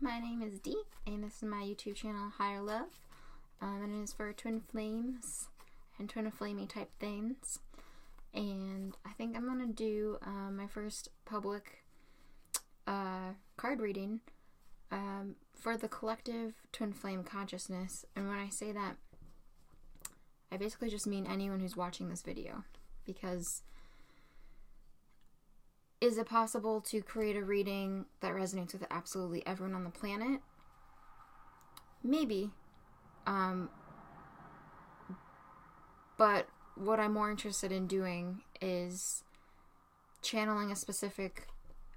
my name is Dee, and this is my YouTube channel, Higher Love, and it is for twin flames and twin flamey type things. And I think I'm gonna do my first public card reading for the collective twin flame consciousness. And when I say that, I basically just mean anyone who's watching this video, because is it possible to create a reading that resonates with absolutely everyone on the planet? Maybe. But what I'm more interested in doing is channeling a specific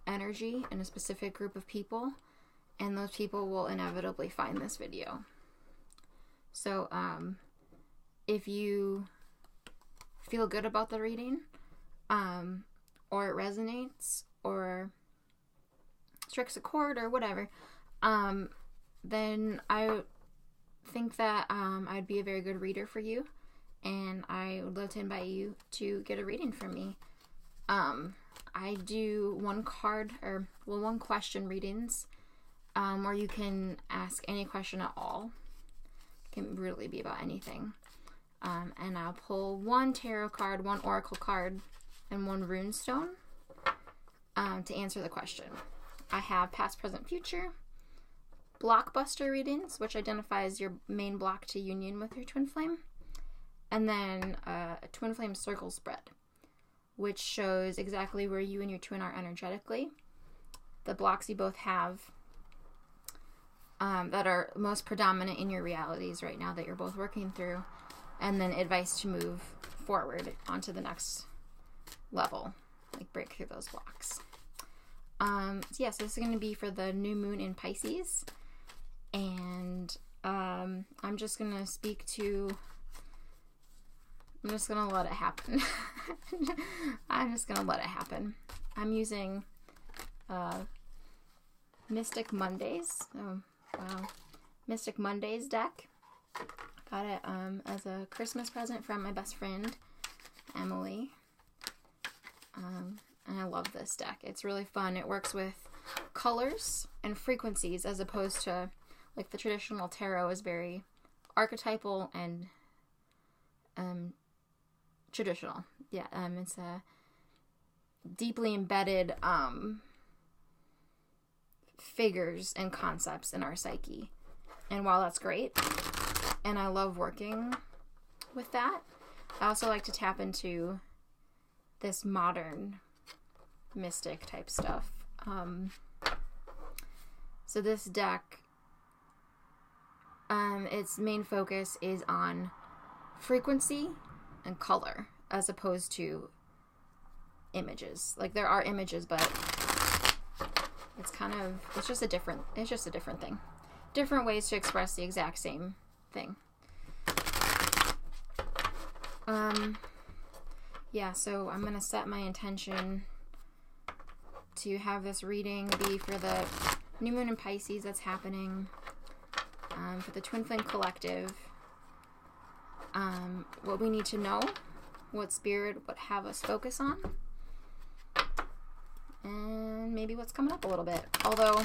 energy in a specific group of people, and those people will inevitably find this video. So, if you feel good about the reading, or it resonates, or strikes a chord, or whatever, then I think that I'd be a very good reader for you, and I would love to invite you to get a reading from me. I do one question readings, where you can ask any question at all. It can really be about anything. And I'll pull one tarot card, one oracle card, and one rune stone to answer the question. I have past, present, future, blockbuster readings, which identifies your main block to union with your twin flame, and then a twin flame circle spread, which shows exactly where you and your twin are energetically, the blocks you both have that are most predominant in your realities right now that you're both working through, and then advice to move forward onto the next level, like break through those blocks. So this is going to be for the new moon in Pisces, and I'm just going to I'm just going to let it happen. I'm just going to let it happen. I'm using Mystic Mondays. Oh, wow. Mystic Mondays deck. Got it as a Christmas present from my best friend, Emily. And I love this deck. It's really fun. It works with colors and frequencies, as opposed to, like, the traditional tarot is very archetypal and traditional. Yeah, it's a deeply embedded figures and concepts in our psyche. And while that's great, and I love working with that, I also like to tap into this modern mystic type stuff. So this deck, its main focus is on frequency and color, as opposed to images. Like, there are images, but it's just a different thing. Different ways to express the exact same thing. So I'm gonna set my intention to have this reading be for the new moon in Pisces that's happening, for the Twin Flame Collective, what we need to know, what Spirit would have us focus on, and maybe what's coming up a little bit. Although,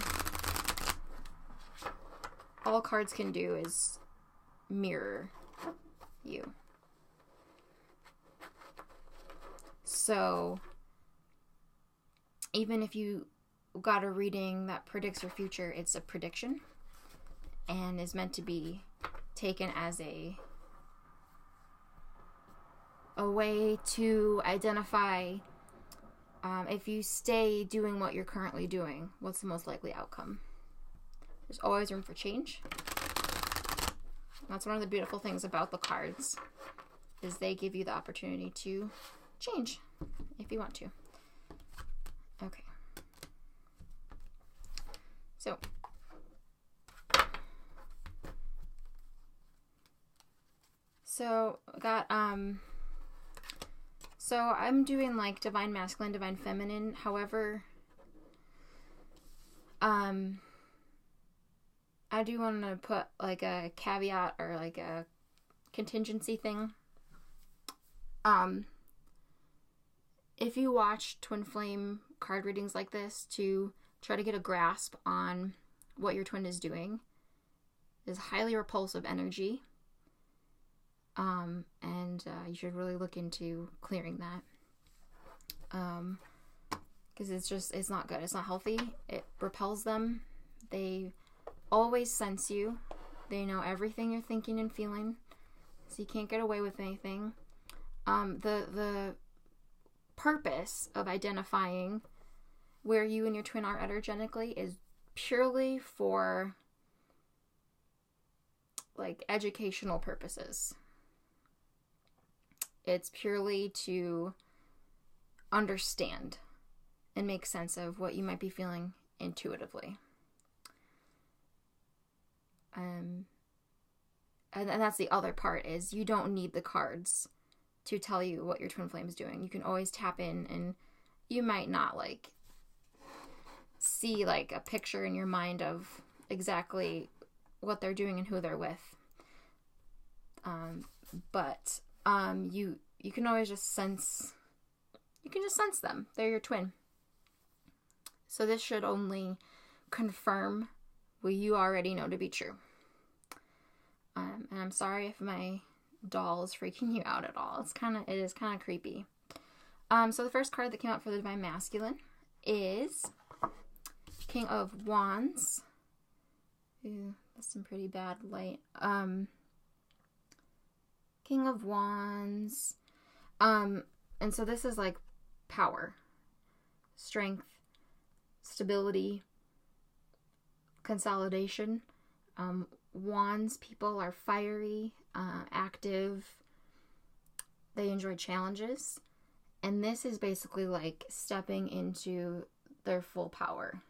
all cards can do is mirror you. So, even if you got a reading that predicts your future, it's a prediction and is meant to be taken as a way to identify, if you stay doing what you're currently doing, what's the most likely outcome. There's always room for change. That's one of the beautiful things about the cards, is they give you the opportunity to change if you want to. Okay. So I'm doing like divine masculine, divine feminine. However, I do want to put like a caveat or like a contingency thing. If you watch twin flame card readings like this to try to get a grasp on what your twin is doing is highly repulsive energy. And you should really look into clearing that. Because it's not good. It's not healthy. It repels them. They always sense you. They know everything you're thinking and feeling. So you can't get away with anything. The purpose of identifying where you and your twin are energetically is purely for like educational purposes. It's purely to understand and make sense of what you might be feeling intuitively. And that's the other part, is you don't need the cards to tell you what your twin flame is doing. You can always tap in, and you might not like see like a picture in your mind of exactly what they're doing and who they're with. But you can always just sense, you can just sense them. They're your twin. So this should only confirm what you already know to be true. And I'm sorry if my doll is freaking you out at all. It is kind of creepy. So the first card that came out for the Divine Masculine is King of Wands. Ooh, that's some pretty bad light. King of Wands. And so this is like power, strength, stability, consolidation. Wands people are fiery, active. They enjoy challenges. And this is basically like stepping into their full power.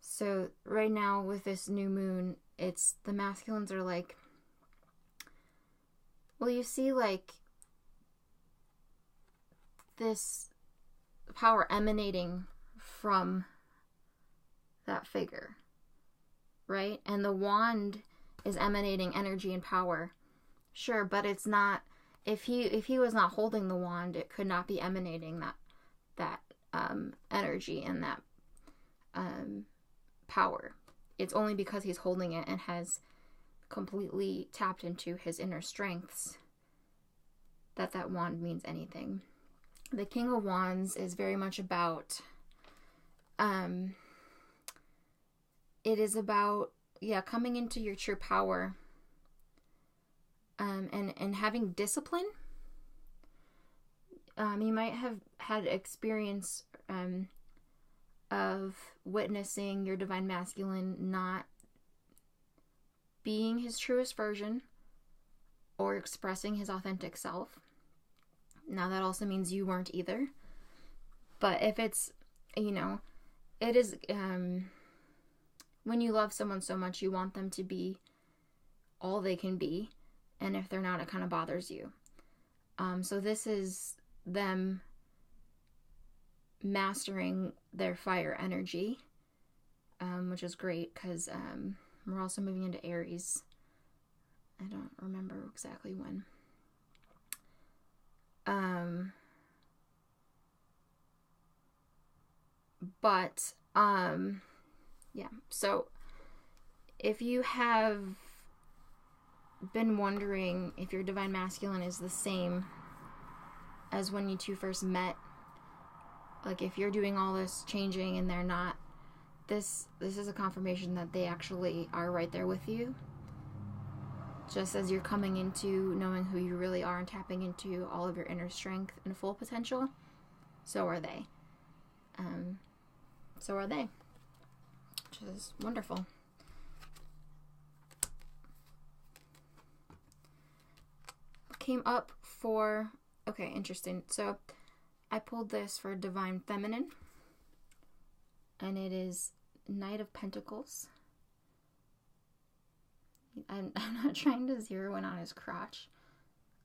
So right now with this new moon, it's the masculines are like, well, you see like this power emanating from that figure, right? And the wand is emanating energy and power. Sure, but it's not, if he was not holding the wand, it could not be emanating that energy and that power. It's only because he's holding it and has completely tapped into his inner strengths that wand means anything. The King of Wands is very much about, it is about, coming into your true power, and having discipline. You might have had experience, of witnessing your Divine Masculine not being his truest version or expressing his authentic self. Now that also means you weren't either. But if it's, it is, when you love someone so much, you want them to be all they can be. And if they're not, it kind of bothers you. So this is them mastering their fire energy, which is great because we're also moving into Aries. I don't remember exactly when. So if you have been wondering if your Divine Masculine is the same as when you two first met, like if you're doing all this changing and they're not, this is a confirmation that they actually are right there with you. Just as you're coming into knowing who you really are and tapping into all of your inner strength and full potential, so are they. Which is wonderful. Came up for, okay, interesting. So I pulled this for Divine Feminine, and it is Knight of Pentacles. I'm not trying to zero in on his crotch.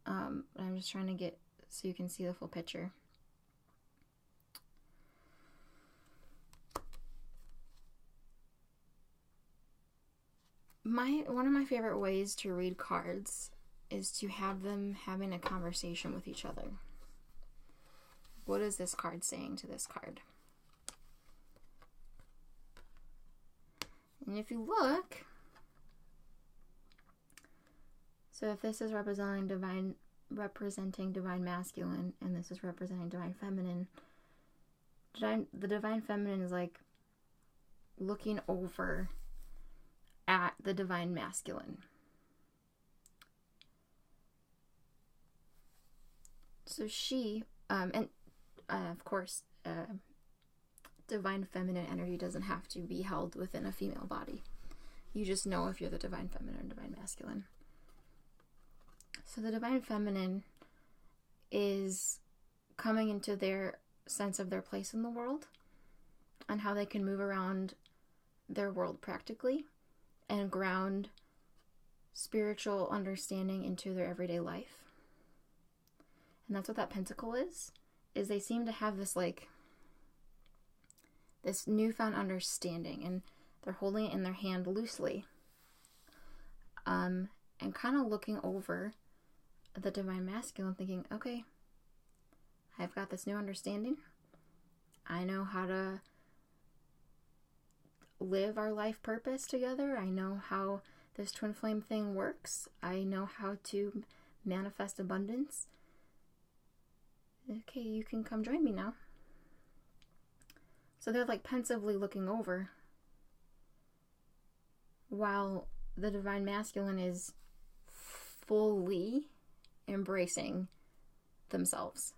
I'm just trying to get so you can see the full picture. One of my favorite ways to read cards is to have them having a conversation with each other. What is this card saying to this card? And if you look, so if this is representing divine masculine, and this is representing divine feminine, the divine feminine is like looking over at the divine masculine. So she, of course, divine feminine energy doesn't have to be held within a female body. You just know if you're the divine feminine or divine masculine. So the divine feminine is coming into their sense of their place in the world and how they can move around their world practically and ground spiritual understanding into their everyday life. And that's what that pentacle is they seem to have this this newfound understanding, and they're holding it in their hand loosely, and kind of looking over the divine masculine, thinking, okay, I've got this new understanding. I know how to live our life purpose together. I know how this twin flame thing works. I know how to manifest abundance. Okay, you can come join me now. So they're like pensively looking over, while the divine masculine is fully embracing themselves,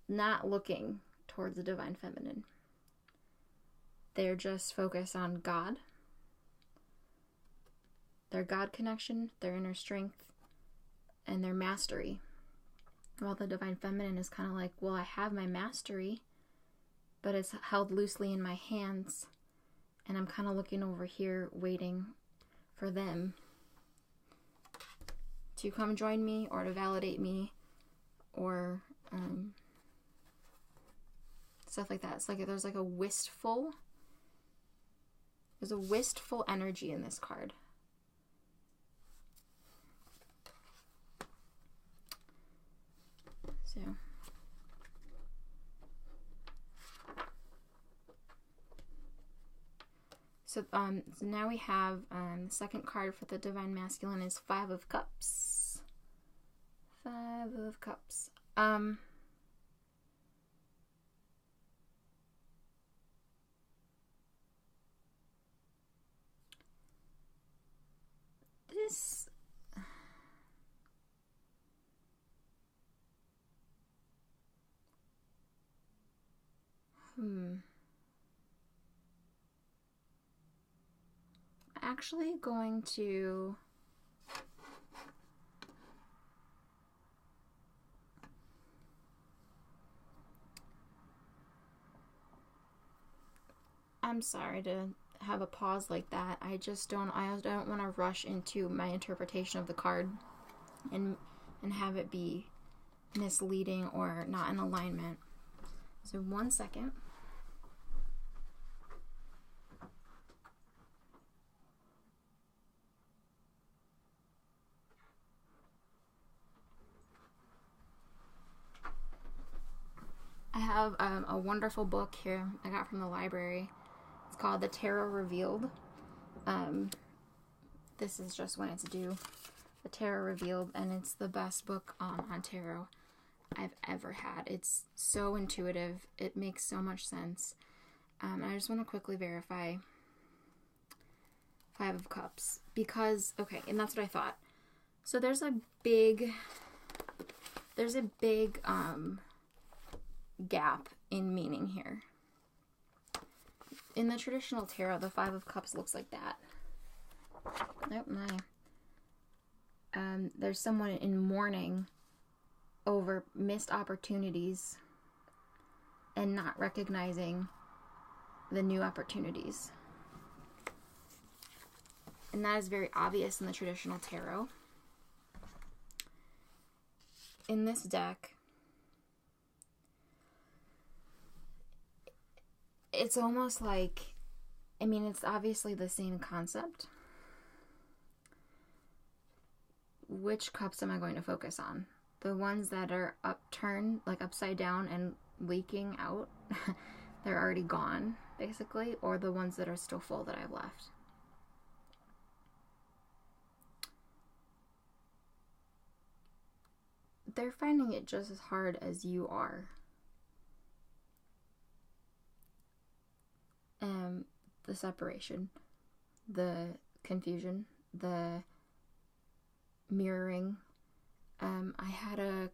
not looking towards the divine feminine. They're just focused on God, their God connection, their inner strength, and their mastery. While the divine feminine is kind of like, well, I have my mastery, but it's held loosely in my hands, and I'm kind of looking over here waiting for them to come join me or to validate me or stuff like that. It's like there's a wistful energy in this card. So now we have the second card for the divine masculine is Five of Cups. Five of Cups. This actually going to I'm sorry to have a pause like that. I don't want to rush into my interpretation of the card and have it be misleading or not in alignment. So 1 second. I have a wonderful book here I got from the library. It's called The Tarot Revealed. This is just when it's due. The Tarot Revealed, and it's the best book on tarot I've ever had. It's so intuitive. It makes so much sense. I just want to quickly verify Five of Cups. Because, okay, and that's what I thought. So there's a big gap in meaning here. In the traditional tarot, the Five of Cups looks like that. Oh my. There's someone in mourning over missed opportunities and not recognizing the new opportunities. And that is very obvious in the traditional tarot. In this deck, it's almost like, it's obviously the same concept. Which cups am I going to focus on? The ones that are upturned, like upside down and leaking out, they're already gone. basically, or the ones that are still full that I've left. They're finding it just as hard as you are. The separation, the confusion, the mirroring. I had a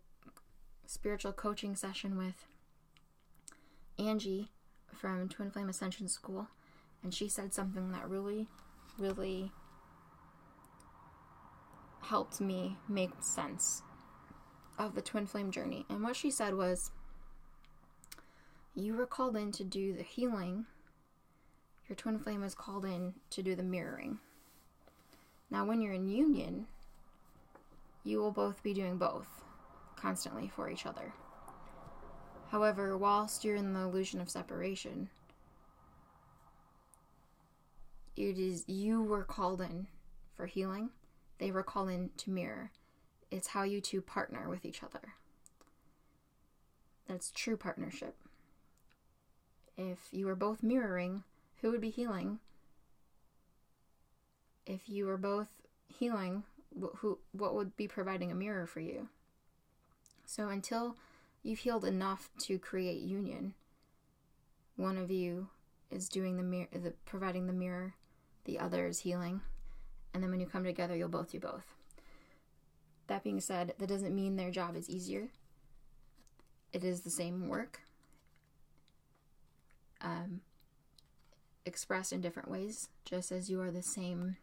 spiritual coaching session with Angie from Twin Flame Ascension School, and she said something that really, really helped me make sense of the twin flame journey. And what she said was, you were called in to do the healing. Your twin flame is called in to do the mirroring. Now, when you're in union, you will both be doing both constantly for each other. However, whilst you're in the illusion of separation, it is you were called in for healing. They were called in to mirror. It's how you two partner with each other. That's true partnership. If you were both mirroring, who would be healing? If you were both healing, what would be providing a mirror for you? So until you've healed enough to create union, one of you is doing providing the mirror, the other is healing, and then when you come together, you'll both do both. That being said, that doesn't mean their job is easier. It is the same work, expressed in different ways, just as you are the same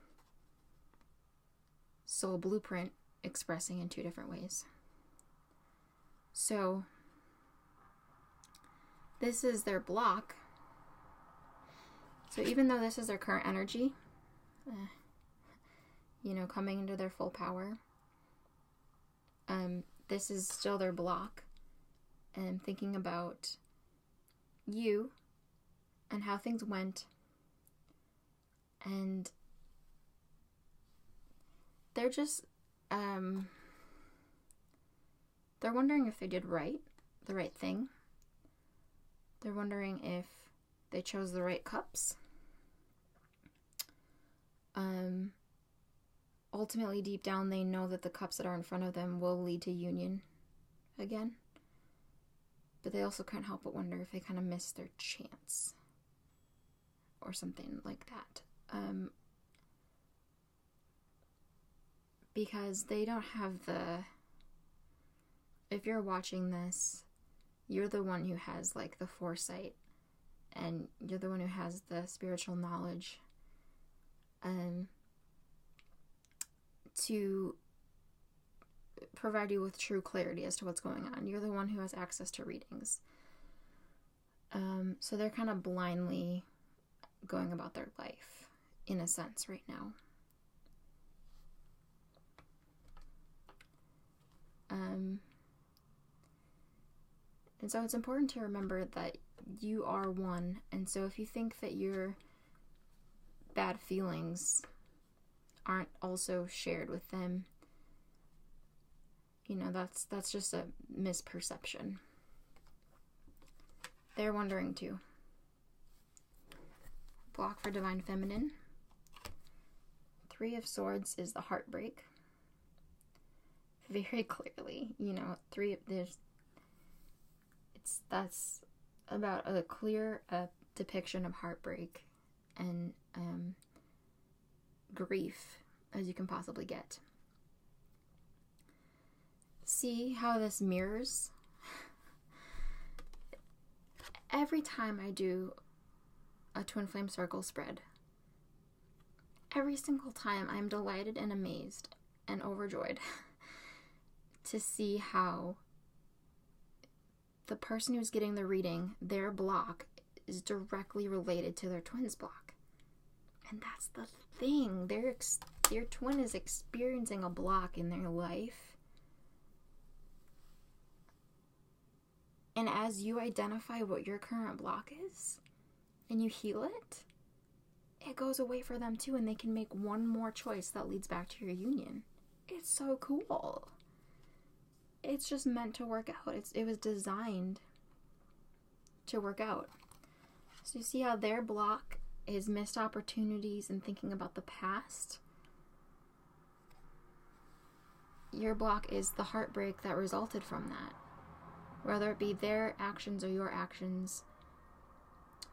soul blueprint expressing in two different ways. So, this is their block. So even though this is their current energy, coming into their full power, this is still their block. And thinking about you and how things went, and they're just they're wondering if they did the right thing. They're wondering if they chose the right cups. Ultimately, deep down, they know that the cups that are in front of them will lead to union again. But they also can't help but wonder if they kind of missed their chance or something like that. Because they don't have if you're watching this, you're the one who has like the foresight, and you're the one who has the spiritual knowledge to provide you with true clarity as to what's going on. You're the one who has access to readings. So they're kind of blindly going about their life, in a sense, right now. And so it's important to remember that you are one. And so if you think that your bad feelings aren't also shared with them, that's just a misperception. They're wondering too. Block for Divine Feminine. 3 of Swords is the heartbreak. Very clearly, that's about a clear depiction of heartbreak and grief as you can possibly get. See how this mirrors? Every time I do a twin flame circle spread, every single time I'm delighted and amazed and overjoyed to see how the person who's getting the reading, their block is directly related to their twin's block. And that's the thing. Your twin is experiencing a block in their life. And as you identify what your current block is, and you heal it, it goes away for them too, and they can make one more choice that leads back to your union. It's so cool. It's just meant to work out. It was designed to work out. So you see how their block is missed opportunities and thinking about the past? Your block is the heartbreak that resulted from that. Whether it be their actions or your actions,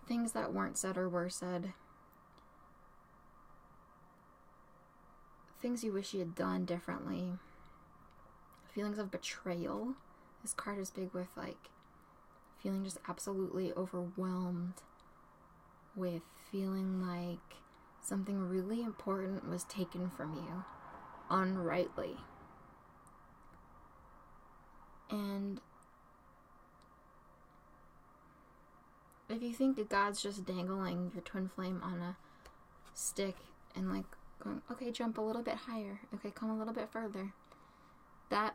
things that weren't said or were said, things you wish you had done differently, feelings of betrayal. This card is big with like feeling just absolutely overwhelmed with feeling like something really important was taken from you unrightly. And if you think that God's just dangling your twin flame on a stick and like going, okay, jump a little bit higher, okay, come a little bit further, that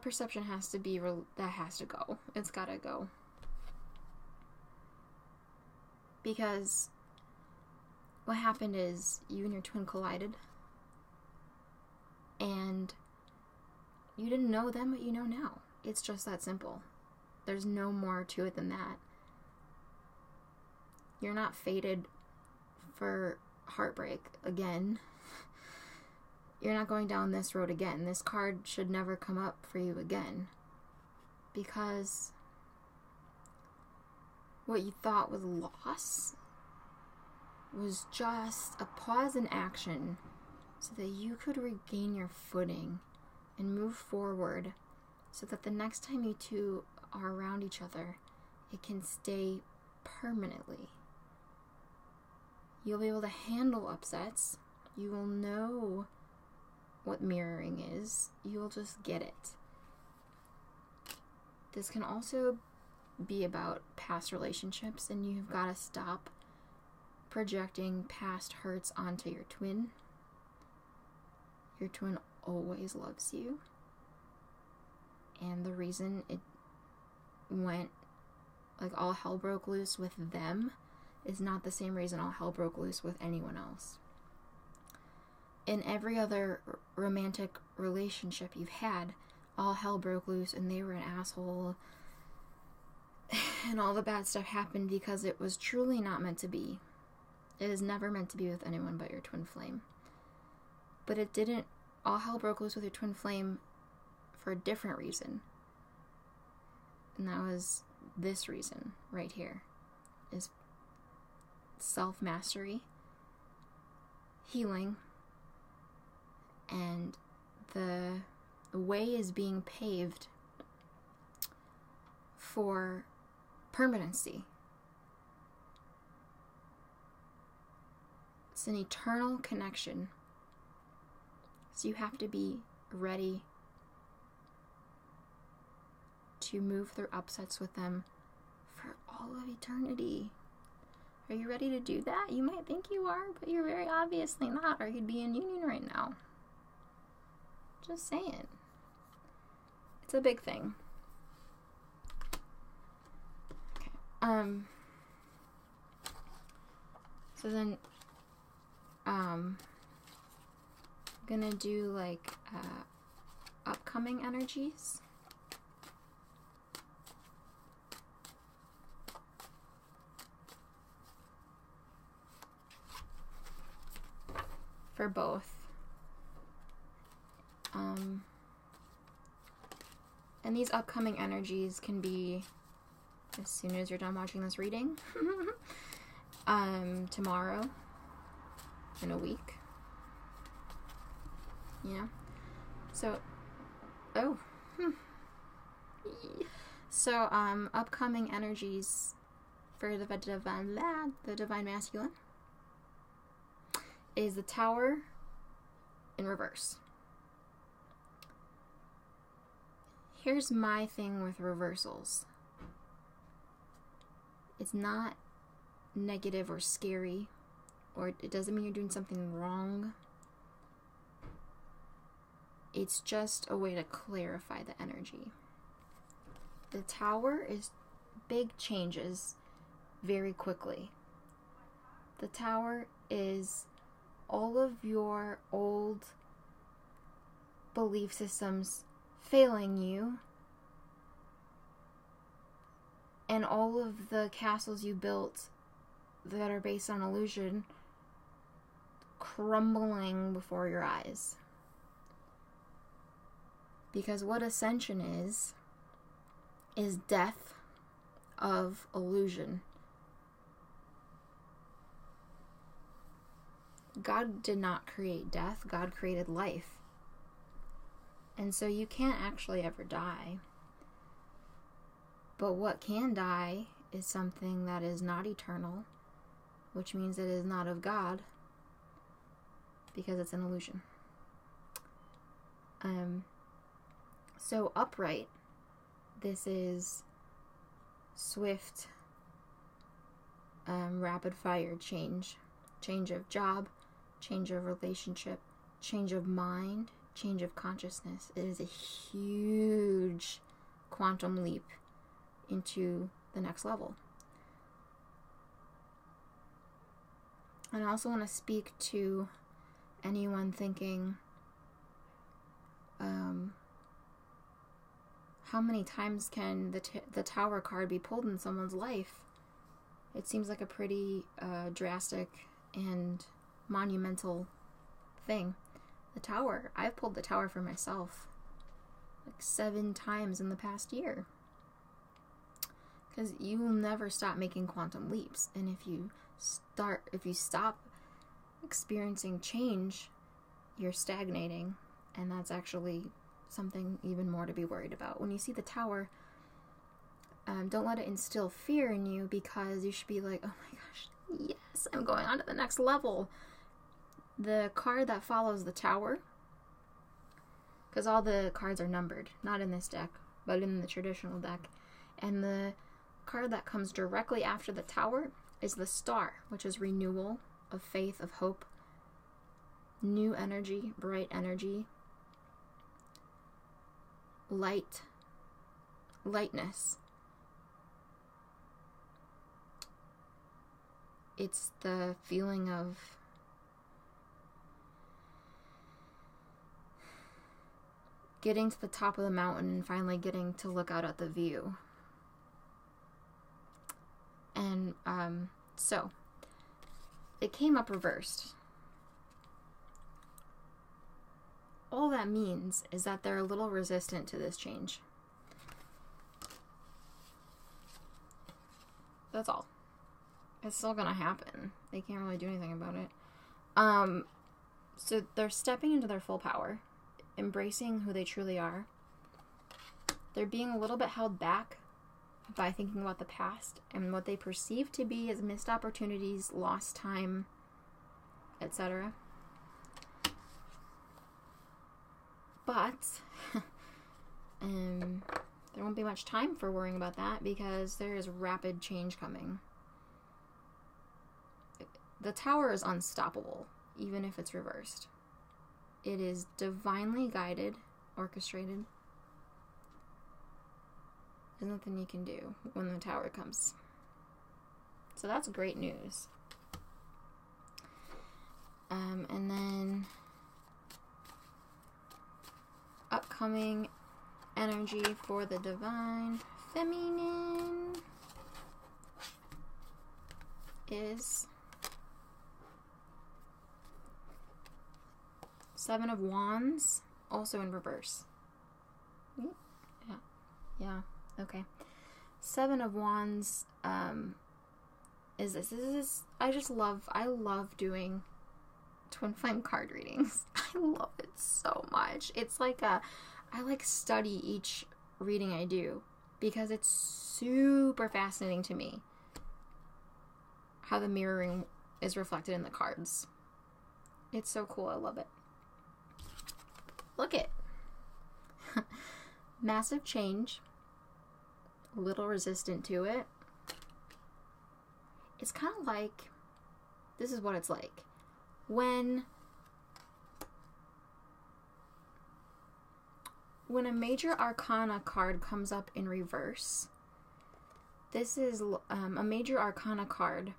perception has to be, that has to go. It's gotta go. Because what happened is you and your twin collided, and you didn't know then what you know now. It's just that simple. There's no more to it than that. You're not fated for heartbreak again. You're not going down this road again. This card should never come up for you again. Because what you thought was loss was just a pause in action so that you could regain your footing and move forward, so that the next time you two are around each other, it can stay permanently. You'll be able to handle upsets. You will know what mirroring is. You will just get it. This can also be about past relationships, and you've got to stop projecting past hurts onto your twin. Your twin always loves you, and the reason it went like all hell broke loose with them is not the same reason all hell broke loose with anyone else. In every other romantic relationship you've had, all hell broke loose and they were an asshole and all the bad stuff happened because it was truly not meant to be. It is never meant to be with anyone but your twin flame. But it didn't. All hell broke loose with your twin flame for a different reason. And that was this reason right here. Is self-mastery, healing, and the way is being paved for permanency. It's an eternal connection. So you have to be ready to move through upsets with them for all of eternity. Are you ready to do that? You might think you are, but you're very obviously not, or you'd be in union right now. Just saying. It's a big thing. Okay. So then, gonna do like upcoming energies. For both. And these upcoming energies can be as soon as you're done watching this reading. Tomorrow. In a week. Yeah. So, So, upcoming energies for the divine masculine is the Tower in reverse. Here's my thing with reversals. It's not negative or scary, or it doesn't mean you're doing something wrong. It's just a way to clarify the energy. The Tower is big changes very quickly. The Tower is all of your old belief systems failing you and all of the castles you built that are based on illusion crumbling before your eyes. Because what ascension is death of illusion. God did not create death. God created life. And so you can't actually ever die. But what can die is something that is not eternal, which means it is not of God, because it's an illusion. So upright, this is swift, rapid fire change. Change of job, change of relationship, change of mind, change of consciousness. It is a huge quantum leap into the next level. And I also want to speak to anyone thinking, how many times can the Tower card be pulled in someone's life? It seems like a pretty drastic and monumental thing. The Tower, I've pulled the Tower for myself like 7 times in the past year. Because you will never stop making quantum leaps. And if you stop experiencing change, you're stagnating. And that's actually something even more to be worried about. When you see the Tower, don't let it instill fear in you, because you should be like, oh my gosh, yes, I'm going on to the next level. The card that follows the Tower, because all the cards are numbered, not in this deck, but in the traditional deck, and the card that comes directly after the Tower is the Star, which is renewal of faith, of hope, new energy, bright energy, lightness. It's the feeling of getting to the top of the mountain and finally getting to look out at the view. And so it came up reversed. All that means is that they're a little resistant to this change. That's all. It's still gonna happen. They can't really do anything about it. So they're stepping into their full power, embracing who they truly are. They're being a little bit held back by thinking about the past and what they perceive to be as missed opportunities, lost time, etc. But there won't be much time for worrying about that, because there is rapid change coming. The Tower is unstoppable, even if it's reversed. It is divinely guided, orchestrated. There's nothing you can do when the Tower comes. So that's great news. And then upcoming energy for the Divine Feminine is 7 of Wands, also in reverse. Yeah, okay. 7 of Wands is this. I love doing Twin Flame card readings. I love it so much. It's like I study each reading I do, because it's super fascinating to me how the mirroring is reflected in the cards. It's so cool. I love it. Look it. Massive change. A little resistant to it. It's kind of like, this is what it's like. When a major arcana card comes up in reverse, this is a major arcana card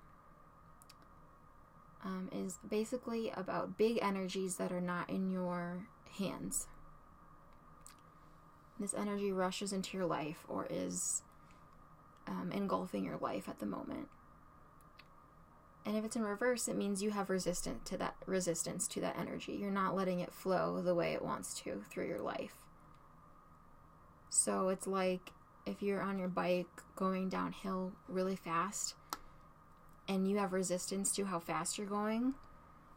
is basically about big energies that are not in your hands. This energy rushes into your life, or is engulfing your life at the moment. And if it's in reverse, it means you have resistance to that energy. You're not letting it flow the way it wants to through your life. So it's like if you're on your bike going downhill really fast and you have resistance to how fast you're going,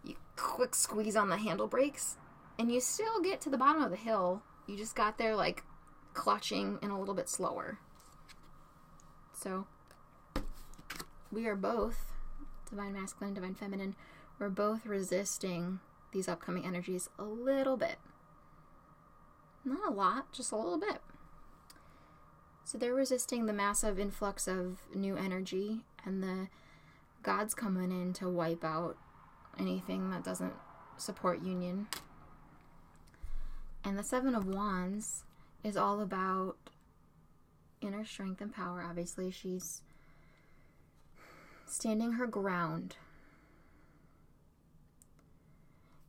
you quick squeeze on the handle brakes and you still get to the bottom of the hill. You just got there like clutching and a little bit slower. So we are both, divine masculine, divine feminine, we're both resisting these upcoming energies a little bit. Not a lot, just a little bit. So they're resisting the massive influx of new energy and the gods coming in to wipe out anything that doesn't support union. And the Seven of Wands is all about inner strength and power. Obviously, she's standing her ground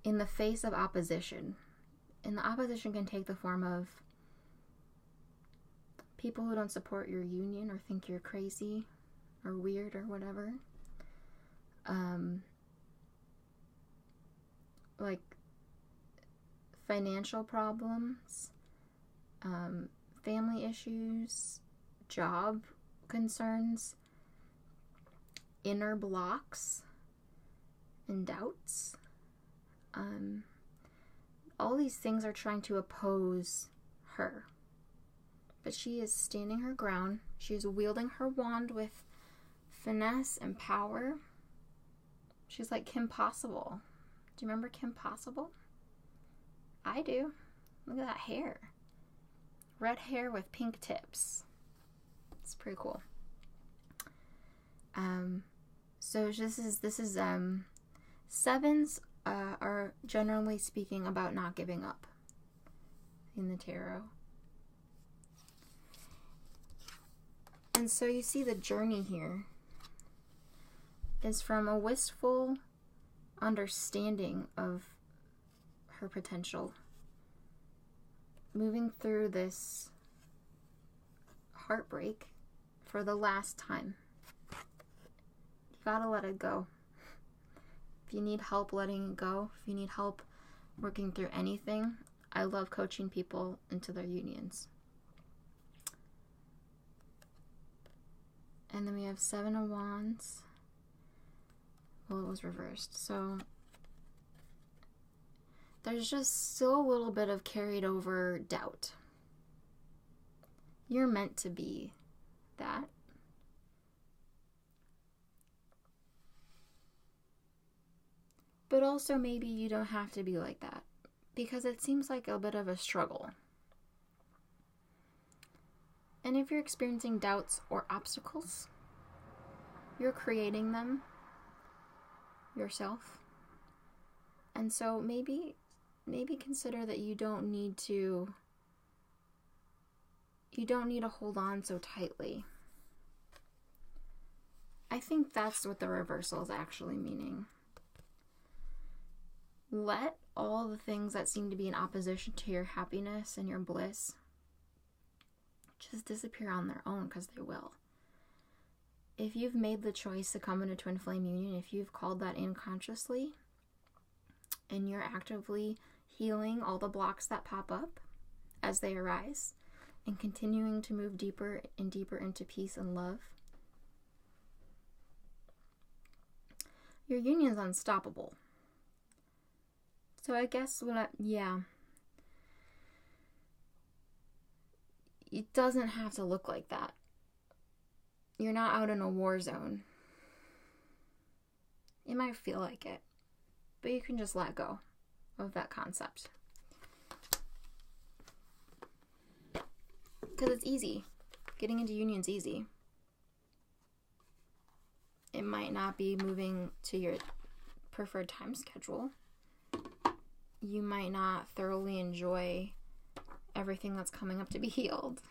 in the face of opposition. And the opposition can take the form of people who don't support your union or think you're crazy or weird or whatever. Like financial problems, family issues, job concerns, inner blocks and doubts. All these things are trying to oppose her. But she is standing her ground. She is wielding her wand with finesse and power. She's like Kim Possible. Do you remember Kim Possible? I do. Look at that hair. Red hair with pink tips. It's pretty cool. So this is sevens are generally speaking about not giving up in the tarot. And so you see the journey here is from a wistful understanding of her potential, moving through this heartbreak for the last time. You gotta let it go. If you need help letting it go, if you need help working through anything, I love coaching people into their unions. And then we have Seven of Wands. Well, it was reversed. So there's just still a little bit of carried over doubt. You're meant to be that. But also maybe you don't have to be like that, because it seems like a bit of a struggle. And if you're experiencing doubts or obstacles, you're creating them yourself. And so maybe consider that you don't need to hold on so tightly. I think that's what the reversal is actually meaning. Let all the things that seem to be in opposition to your happiness and your bliss just disappear on their own, because they will. If you've made the choice to come into twin flame union, if you've called that in consciously, and you're actively healing all the blocks that pop up as they arise, and continuing to move deeper and deeper into peace and love, your union's unstoppable. So I guess it doesn't have to look like that. You're not out in a war zone. It might feel like it, but you can just let go of that concept. Because it's easy. Getting into union's easy. It might not be moving to your preferred time schedule. You might not thoroughly enjoy everything that's coming up to be healed.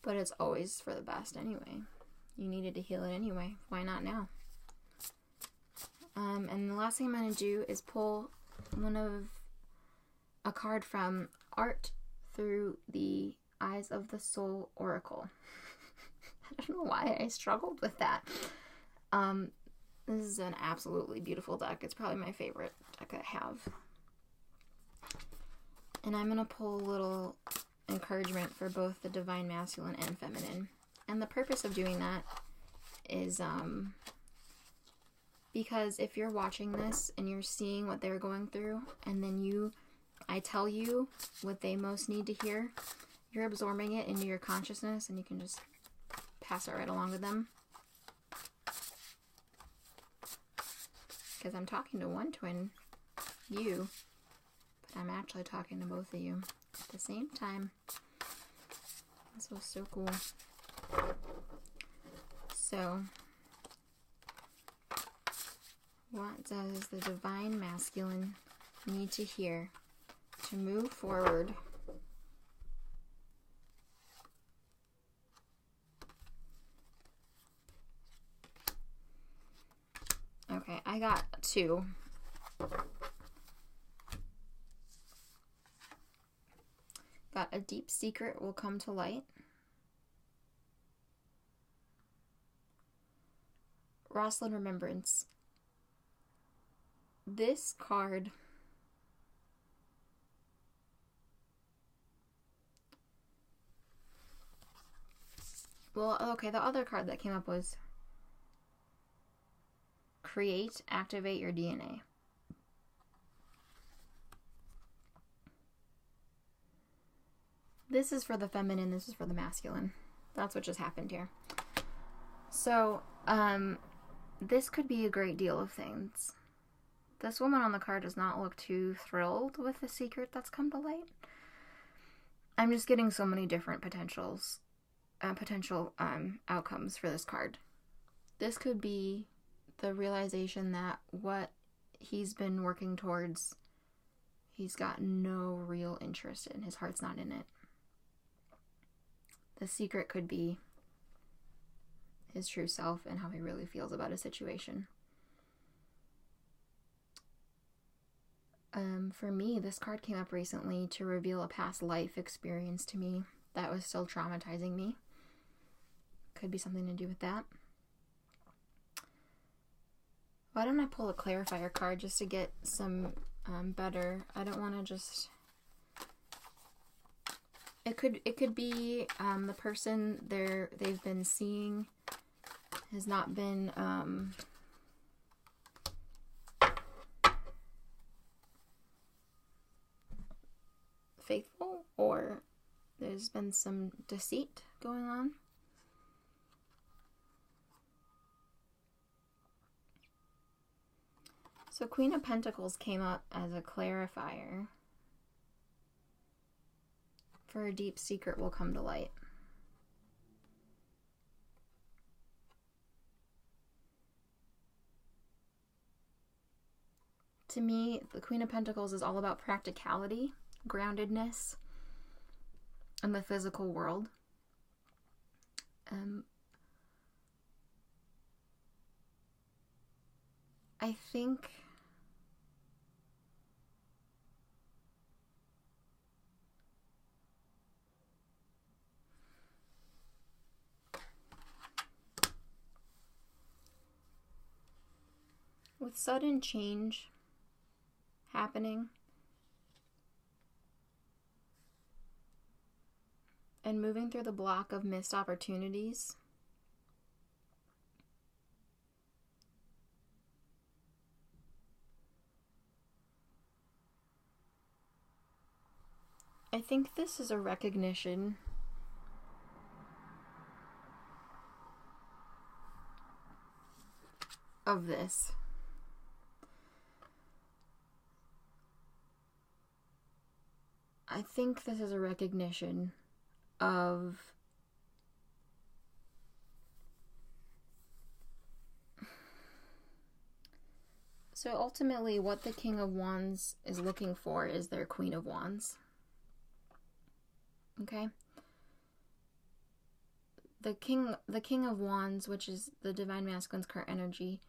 But it's always for the best anyway. You needed to heal it anyway. Why not now? And the last thing I'm going to do is pull a card from Art Through the Eyes of the Soul Oracle. I don't know why I struggled with that. This is an absolutely beautiful deck. It's probably my favorite deck I have. And I'm going to pull a little encouragement for both the Divine Masculine and Feminine. And the purpose of doing that is because if you're watching this and you're seeing what they're going through, and then I tell you what they most need to hear, you're absorbing it into your consciousness, and you can just pass it right along to them. Because I'm talking to one twin, you, but I'm actually talking to both of you at the same time. This was so cool. So, what does the Divine Masculine need to hear to move forward Okay, I got 2. Got a deep secret will come to light. Rosalind Remembrance. This card the other card that came up was Create, Activate Your DNA. This is for the feminine, this is for the masculine. That's what just happened here. So, this could be a great deal of things. This woman on the card does not look too thrilled with the secret that's come to light. I'm just getting so many different potential outcomes for this card. This could be the realization that what he's been working towards, he's got no real interest in. His heart's not in it. The secret could be his true self and how he really feels about a situation. For me, this card came up recently to reveal a past life experience to me that was still traumatizing me. Could be something to do with that. Why don't I pull a clarifier card just to get some better? I don't want to just... It could be the person they've been seeing has not been faithful, or there's been some deceit going on. So Queen of Pentacles came up as a clarifier for a deep secret will come to light. To me, the Queen of Pentacles is all about practicality, groundedness, and the physical world. I think with sudden change happening and moving through the block of missed opportunities, I think this is a recognition of this. I think this is a recognition of so ultimately what the King of Wands is looking for is their Queen of Wands. Okay? The King of Wands, which is the Divine Masculine's current energy,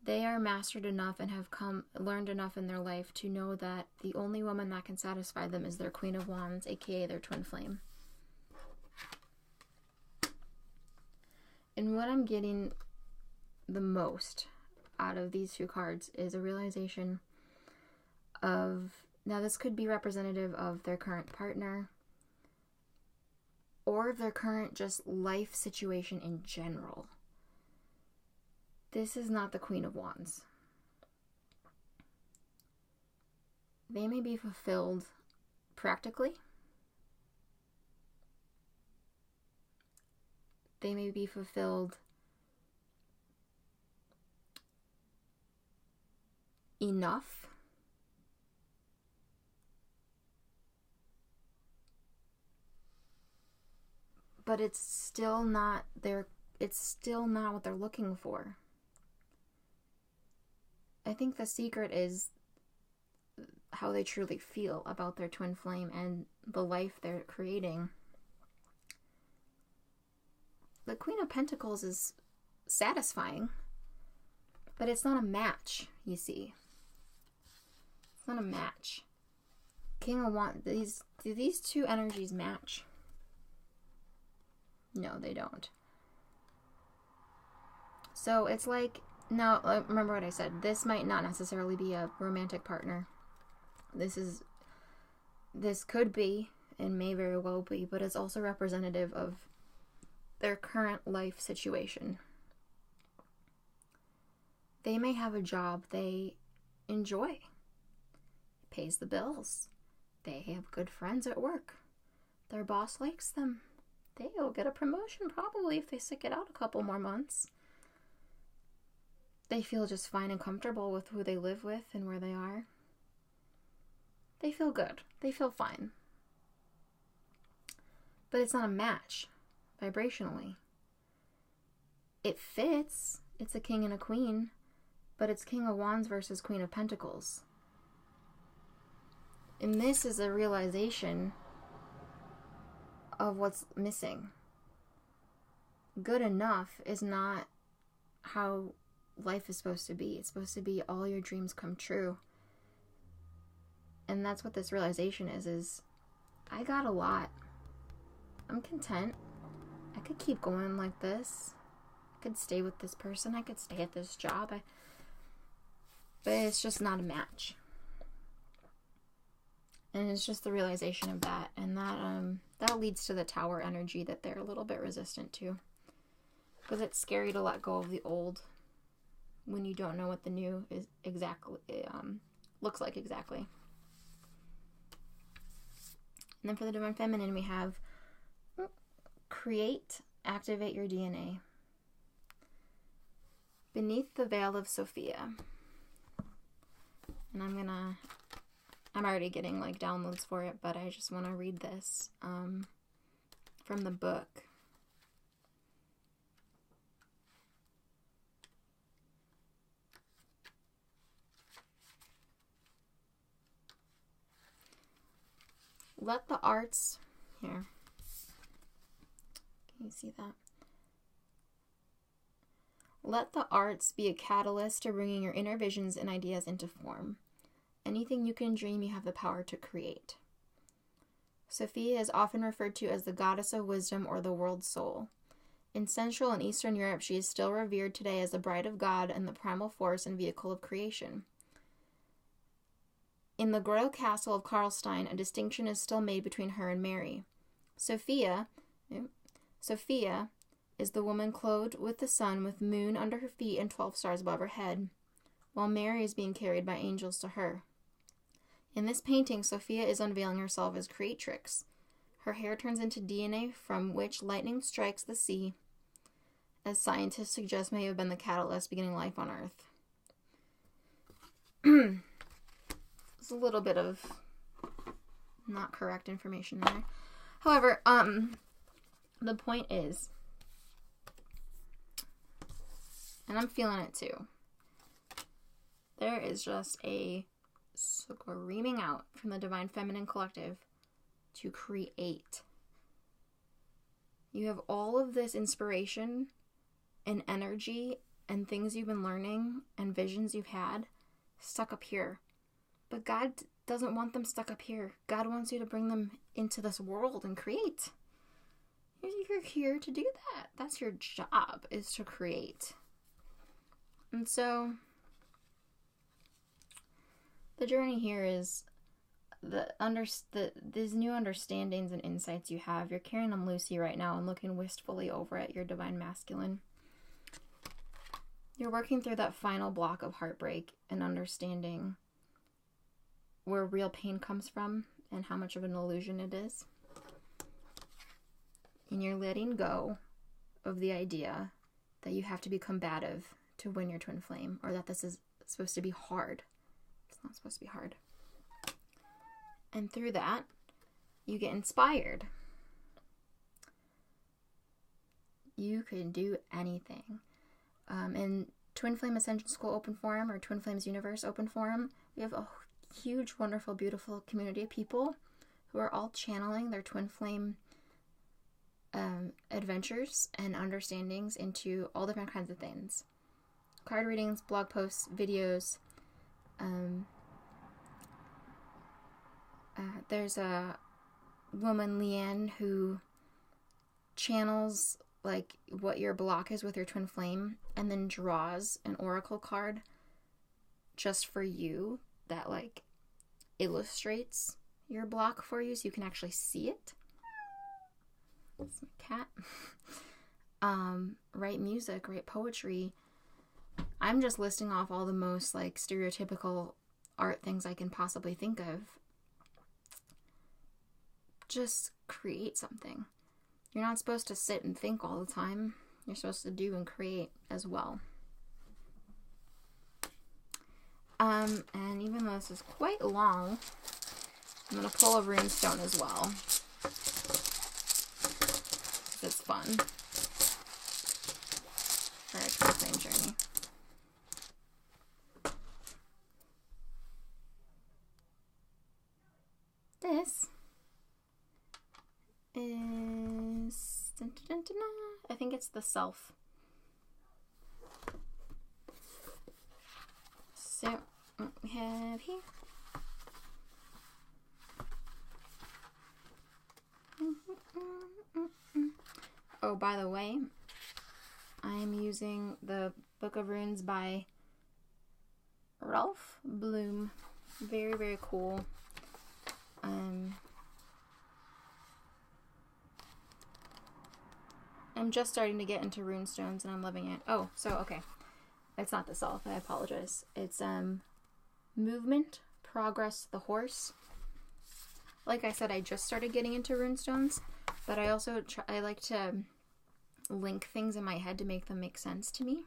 they are mastered enough and have learned enough in their life to know that the only woman that can satisfy them is their Queen of Wands, aka their twin flame. And what I'm getting the most out of these two cards is a realization of, now this could be representative of their current partner or of their current just life situation in general. This is not the Queen of Wands. They may be fulfilled practically. They may be fulfilled enough. But it's still not what they're looking for. I think the secret is how they truly feel about their twin flame and the life they're creating. The Queen of Pentacles is satisfying, but it's not a match, you see. It's not a match. King of Wands, do these two energies match? No, they don't. So it's like, now remember what I said. This might not necessarily be a romantic partner. This could be, and may very well be, but it's also representative of their current life situation. They may have a job they enjoy. It pays the bills. They have good friends at work. Their boss likes them. They'll get a promotion probably if they stick it out a couple more months. They feel just fine and comfortable with who they live with and where they are. They feel good. They feel fine. But it's not a match vibrationally. It fits. It's a king and a queen, but it's King of Wands versus Queen of Pentacles. And this is a realization of what's missing. Good enough is not how life is supposed to be. It's supposed to be all your dreams come true. And that's what this realization is I got a lot. I'm content. I could keep going like this. I could stay with this person. I could stay at this job. But it's just not a match. And it's just the realization of that. And that leads to the Tower energy that they're a little bit resistant to. Because it's scary to let go of the old when you don't know what the new is exactly looks like exactly. And then for the Divine Feminine, we have create, activate your DNA. Beneath the Veil of Sophia. And I'm already getting like downloads for it, but I just want to read this from the book. Let the arts, here, can you see that? Let the arts be a catalyst to bringing your inner visions and ideas into form. Anything you can dream, you have the power to create. Sophia is often referred to as the goddess of wisdom or the world soul. In Central and Eastern Europe, she is still revered today as the bride of God and the primal force and vehicle of creation. In the royal castle of Karlstein, a distinction is still made between her and Mary. Sophia is the woman clothed with the sun, with moon under her feet and 12 stars above her head, while Mary is being carried by angels to her. In this painting, Sophia is unveiling herself as creatrix. Her hair turns into DNA from which lightning strikes the sea, as scientists suggest may have been the catalyst beginning life on Earth. There's a little bit of not correct information there. However, the point is, and I'm feeling it too, there is just a screaming out from the Divine Feminine Collective to create. You have all of this inspiration and energy and things you've been learning and visions you've had stuck up here. But God doesn't want them stuck up here. God wants you to bring them into this world and create. you're here to do that. That's your job, is to create. And so the journey here is these new understandings and insights you have. You're carrying them loosely right now and looking wistfully over at your divine masculine. You're working through that final block of heartbreak and understanding where real pain comes from and how much of an illusion it is. And you're letting go of the idea that you have to be combative to win your twin flame, or that this is supposed to be hard. It's not supposed to be hard. And through that, you get inspired. You can do anything. In Twin Flame Ascension School Open Forum, or Twin Flames Universe Open Forum, we have a huge, wonderful, beautiful community of people who are all channeling their twin flame adventures and understandings into all different kinds of things. Card readings, blog posts, videos. There's a woman, Leanne, who channels like what your block is with your twin flame and then draws an oracle card just for you that like illustrates your block for you so you can actually see it. That's my cat. Write music, write poetry. I'm just listing off all the most like stereotypical art things I can possibly think of. Just create something. You're not supposed to sit and think all the time. You're supposed to do and create as well. And even though this is quite long, I'm going to pull a rune stone as well. It's fun for our twin flame journey. This is, I think it's the self. So, what we have here. Oh, by the way, I am using the Book of Runes by Ralph Bloom. Very, very cool. I'm just starting to get into rune stones and I'm loving it. Oh, so, okay. It's not the self. I apologize. It's movement, progress, the horse. Like I said, I just started getting into rune stones, but I also I like to link things in my head to make them make sense to me.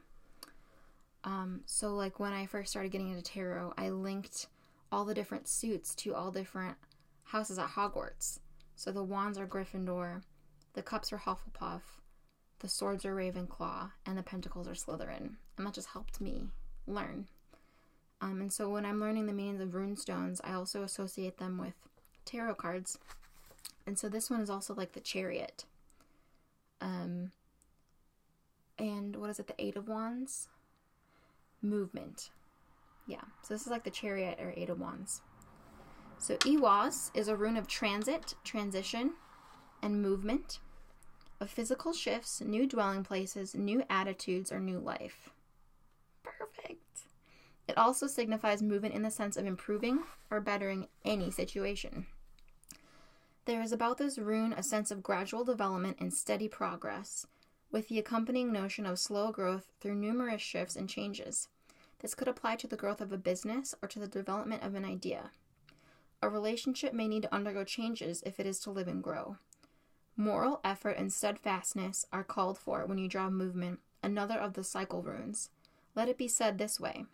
So like when I first started getting into tarot, I linked all the different suits to all different houses at Hogwarts. So the wands are Gryffindor, the cups are Hufflepuff, the swords are Ravenclaw, and the pentacles are Slytherin. And that just helped me learn. And so when I'm learning the meanings of rune stones, I also associate them with tarot cards. And so this one is also like the Chariot. And what is it? The Eight of Wands? Movement. Yeah. So this is like the Chariot or Eight of Wands. So Iwas is a rune of transit, transition, and movement. Of physical shifts, new dwelling places, new attitudes, or new life. Perfect. It also signifies movement in the sense of improving or bettering any situation. There is about this rune a sense of gradual development and steady progress, with the accompanying notion of slow growth through numerous shifts and changes. This could apply to the growth of a business or to the development of an idea. A relationship may need to undergo changes if it is to live and grow. Moral effort and steadfastness are called for when you draw movement, another of the cycle runes. Let it be said this way: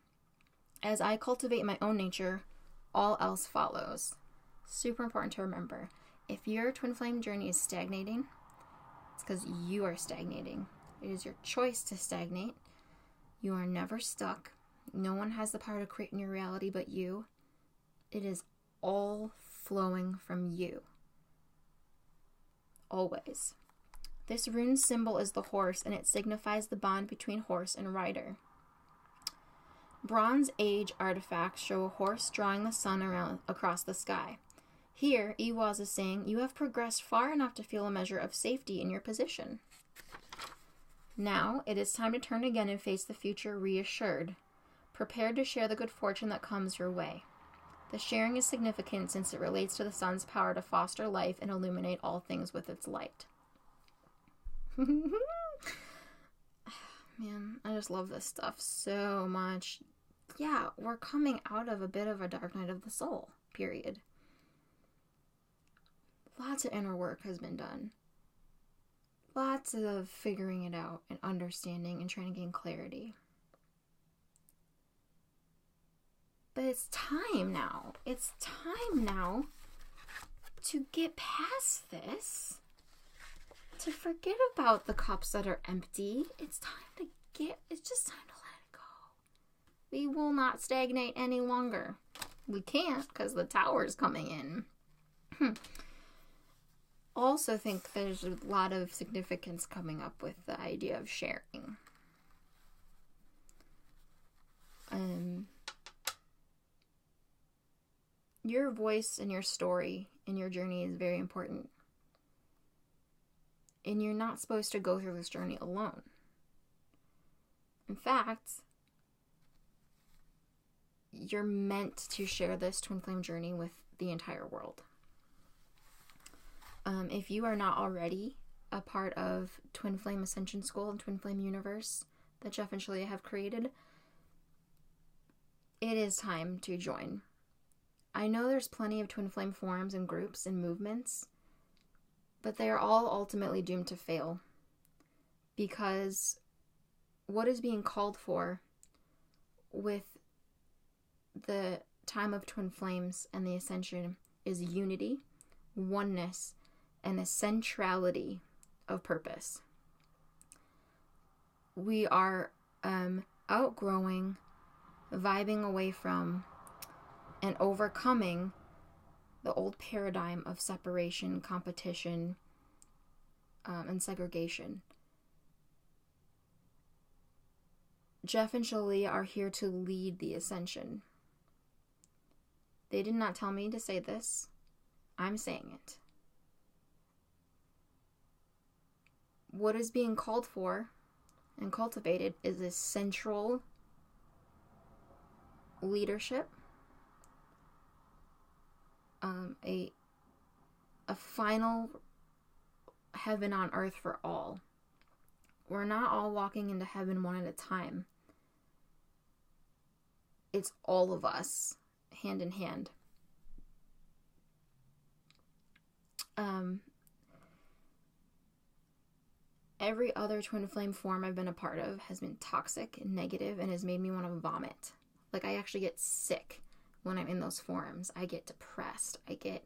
as I cultivate my own nature, all else follows. Super important to remember. If your twin flame journey is stagnating, it's because you are stagnating. It is your choice to stagnate. You are never stuck. No one has the power to create your reality but you. It is all flowing from you. Always. This rune symbol is the horse, and it signifies the bond between horse and rider. Bronze Age artifacts show a horse drawing the sun around across the sky. Here, Ewaz is saying, you have progressed far enough to feel a measure of safety in your position. Now, it is time to turn again and face the future reassured, prepared to share the good fortune that comes your way. The sharing is significant since it relates to the sun's power to foster life and illuminate all things with its light. Man, I just love this stuff so much. Yeah, we're coming out of a bit of a dark night of the soul, period. Lots of inner work has been done. Lots of figuring it out and understanding and trying to gain clarity. But it's time now. It's time now to get past this. To forget about the cups that are empty. It's just time to let it go. We will not stagnate any longer. We can't because the tower's coming in. Also think there's a lot of significance coming up with the idea of sharing. Your voice and your story and your journey is very important. And you're not supposed to go through this journey alone. In fact, you're meant to share this twin flame journey with the entire world. If you are not already a part of Twin Flame Ascension School and Twin Flame Universe that Jeff and Shaleia have created, it is time to join. I know there's plenty of Twin Flame forums and groups and movements, but they are all ultimately doomed to fail. Because what is being called for with the time of Twin Flames and the Ascension is unity, oneness, and a centrality of purpose. We are outgrowing, vibing away from, and overcoming the old paradigm of separation, competition, and segregation. Jeff and Shaleia are here to lead the ascension. They did not tell me to say this. I'm saying it. What is being called for and cultivated is a central leadership, a final heaven on earth for all. We're not all walking into heaven one at a time. It's all of us, hand in hand. Every other twin flame form I've been a part of has been toxic and negative and has made me want to vomit. Like, I actually get sick when I'm in those forums. I get depressed. I get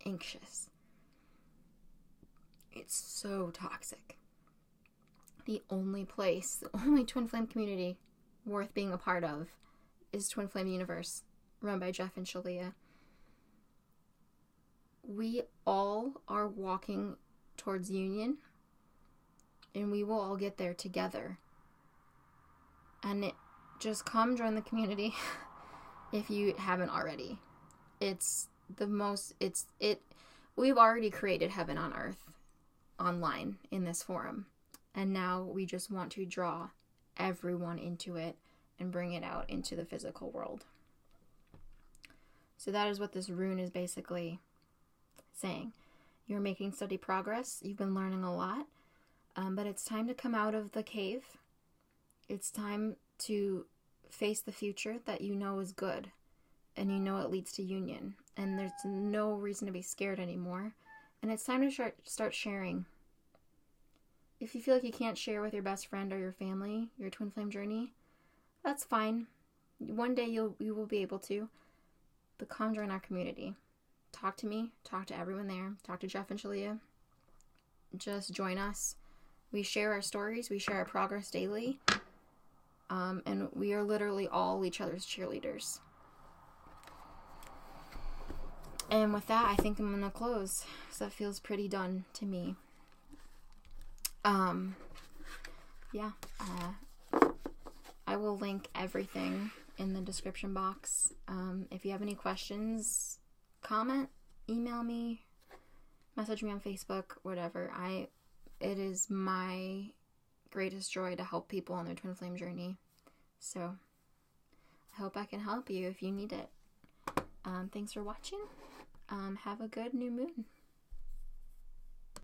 anxious. It's so toxic. The only place, the only twin flame community worth being a part of is Twin Flame Universe, run by Jeff and Shaleia. We all are walking towards union, and we will all get there together. And just come join the community if you haven't already. We've already created heaven on earth online in this forum. And now we just want to draw everyone into it and bring it out into the physical world. So that is what this rune is basically saying. You're making steady progress. You've been learning a lot. But it's time to come out of the cave. It's time to face the future that you know is good. And you know it leads to union. And there's no reason to be scared anymore. And it's time to start sharing. If you feel like you can't share with your best friend or your family your twin flame journey, that's fine. One day you will be able to. But come join our community. Talk to me. Talk to everyone there. Talk to Jeff and Shaleia. Just join us. We share our stories. We share our progress daily. And we are literally all each other's cheerleaders. And with that, I think I'm going to close. So that feels pretty done to me. I will link everything in the description box. If you have any questions, comment, email me, message me on Facebook, whatever. It is my greatest joy to help people on their twin flame journey. So I hope I can help you if you need it. Thanks for watching. Have a good new moon.